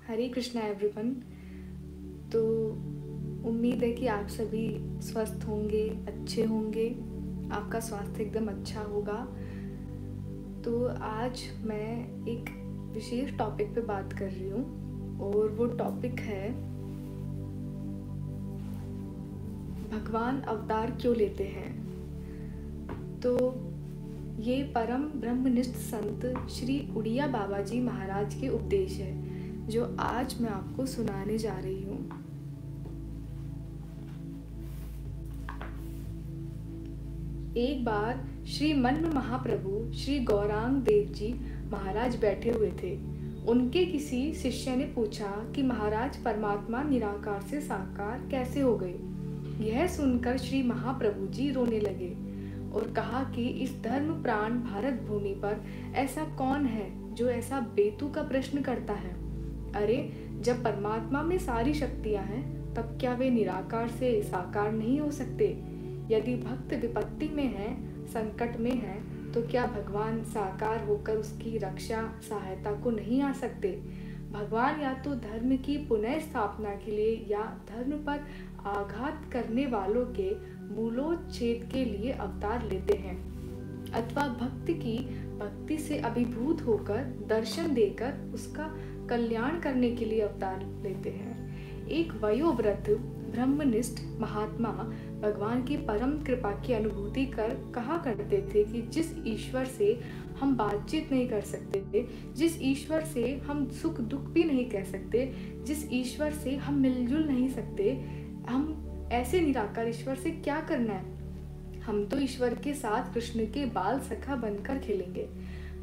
हरे Krishna everyone. तो उम्मीद है कि आप सभी स्वस्थ होंगे, अच्छे होंगे, आपका स्वास्थ्य एकदम अच्छा होगा। तो आज मैं एक विशेष टॉपिक पे बात कर रही हूँ और वो टॉपिक है भगवान अवतार क्यों लेते हैं। तो ये परम ब्रह्मनिष्ठ संत श्री उड़िया बाबा जी महाराज के उपदेश है जो आज मैं आपको सुनाने जा रही हूँ। एक बार श्री मन्म महाप्रभु श्री गौरांग देव जी महाराज बैठे हुए थे। उनके किसी शिष्य ने पूछा कि महाराज परमात्मा निराकार से साकार कैसे हो गए। यह सुनकर श्री महाप्रभु जी रोने लगे और कहा कि इस धर्म प्राण भारत भूमि पर ऐसा कौन है जो ऐसा बेतुका प्रश्न करता है। अरे, जब परमात्मा में सारी शक्तियां हैं तब क्या वे निराकार से साकार नहीं हो सकते। यदि भक्त विपत्ति में है, संकट में है, तो क्या भगवान साकार होकर उसकी रक्षा सहायता को नहीं आ सकते। भगवान या तो धर्म की पुनः स्थापना के लिए या धर्म पर आघात करने वालों के मूलोच्छेद के लिए अवतार लेते हैं, अथवा भक्ति से अभिभूत होकर दर्शन देकर उसका कल्याण करने के लिए अवतार लेते हैं। एक वयोवृद्ध ब्रह्मनिष्ठ महात्मा भगवान की परम कृपा की अनुभूति कर कहा करते थे कि जिस ईश्वर से हम बातचीत नहीं कर सकते, जिस ईश्वर से हम सुख दुख भी नहीं कह सकते, जिस ईश्वर से हम मिलजुल नहीं सकते, हम ऐसे निराकार ईश्वर से क्या करना है। हम तो ईश्वर के साथ कृष्ण के बाल सखा बनकर खेलेंगे।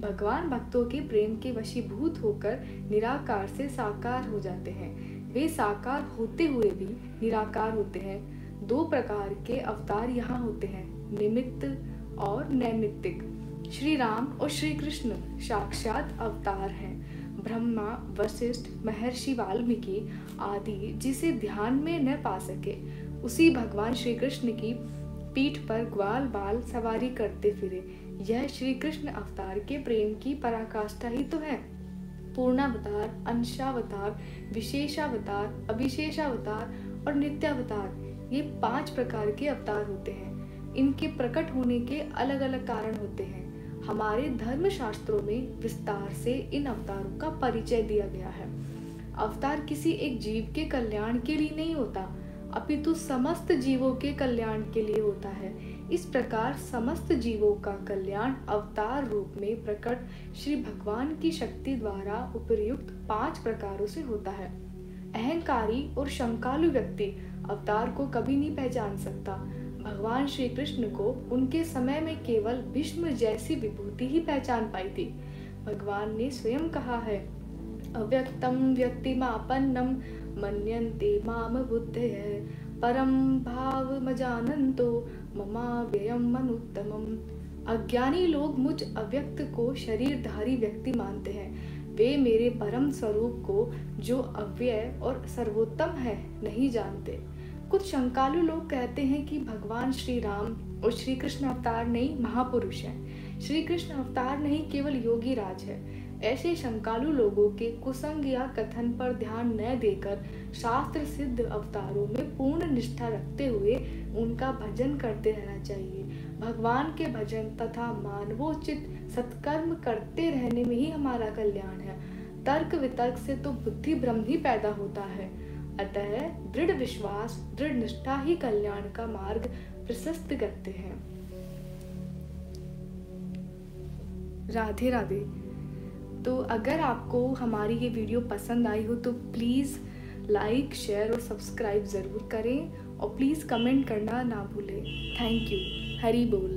भगवान भक्तों के प्रेम के वशीभूत होकर निराकार से साकार हो जाते हैं। वे साकार होते हुए भी निराकार होते हैं। दो प्रकार के अवतार यहाँ होते हैं, निमित्त और नैमित्तिक। श्री राम और श्री कृष्ण साक्षात अवतार हैं। ब्रह्मा, वशिष्ठ, महर्षि वाल्मीकि आदि जिसे ध्यान में न पा सके, उसी भगवान श्री कृष्ण की पीठ पर ग्वाल बाल सवारी करते फिरे। यह श्री कृष्ण अवतार के प्रेम की पराकाष्ठा ही तो है। पूर्णावतार, अंशावतार, विशेषावतार, अविशेषावतार और नित्यावतार, ये 5 प्रकार के अवतार होते हैं। इनके प्रकट होने के अलग अलग कारण होते हैं। हमारे धर्म शास्त्रों में विस्तार से इन अवतारों का परिचय दिया गया है। अवतार किसी एक जीव के कल्याण के लिए नहीं होता, अपितु समस्त जीवों के कल्याण के लिए होता है। इस प्रकार समस्त जीवों का कल्याण अवतार रूप में प्रकट श्री भगवान की शक्ति द्वारा उपर्युक्त 5 प्रकारों से होता है। अहंकारी और शंकालु व्यक्ति अवतार को कभी नहीं पहचान सकता। भगवान श्री कृष्ण को उनके समय में केवल भीष्म जैसी विभूति ही पहचान पाई थी। भगवान ने स्वयं कहा है, अव्यक्तम व्यक्तिमापन्नम मन्यन्ते माम बुद्धयः परम भावमजानन्तो ममाव्ययम् अनुत्तमम्। अज्ञानी लोग मुझ अव्यक्त को शरीरधारी व्यक्ति मानते हैं। वे मेरे परम स्वरूप को जो अव्यय और सर्वोत्तम है नहीं जानते। कुछ शंकालु लोग कहते हैं कि भगवान श्री राम और श्री कृष्ण अवतार नहीं, महापुरुष हैं। श्री कृष्ण अवतार नहीं, केवल योगी राज है। ऐसे शंकालु लोगों के कुसंग या कथन पर ध्यान न देकर शास्त्र सिद्ध अवतारों में पूर्ण निष्ठा रखते हुए उनका भजन करते रहना चाहिए। भगवान के भजन तथा मानवोचित सत्कर्म करते रहने में ही हमारा कल्याण है। तर्क वितर्क से तो बुद्धि भ्रम ही पैदा होता है। अतः दृढ़ विश्वास, दृढ़ निष्ठा ही कल्याण का मार्ग प्रशस्त करते हैं। राधे राधे। तो अगर आपको हमारी ये वीडियो पसंद आई हो तो प्लीज़ लाइक, शेयर और सब्सक्राइब ज़रूर करें और प्लीज़ कमेंट करना ना भूलें। Thank you. हरि बोल।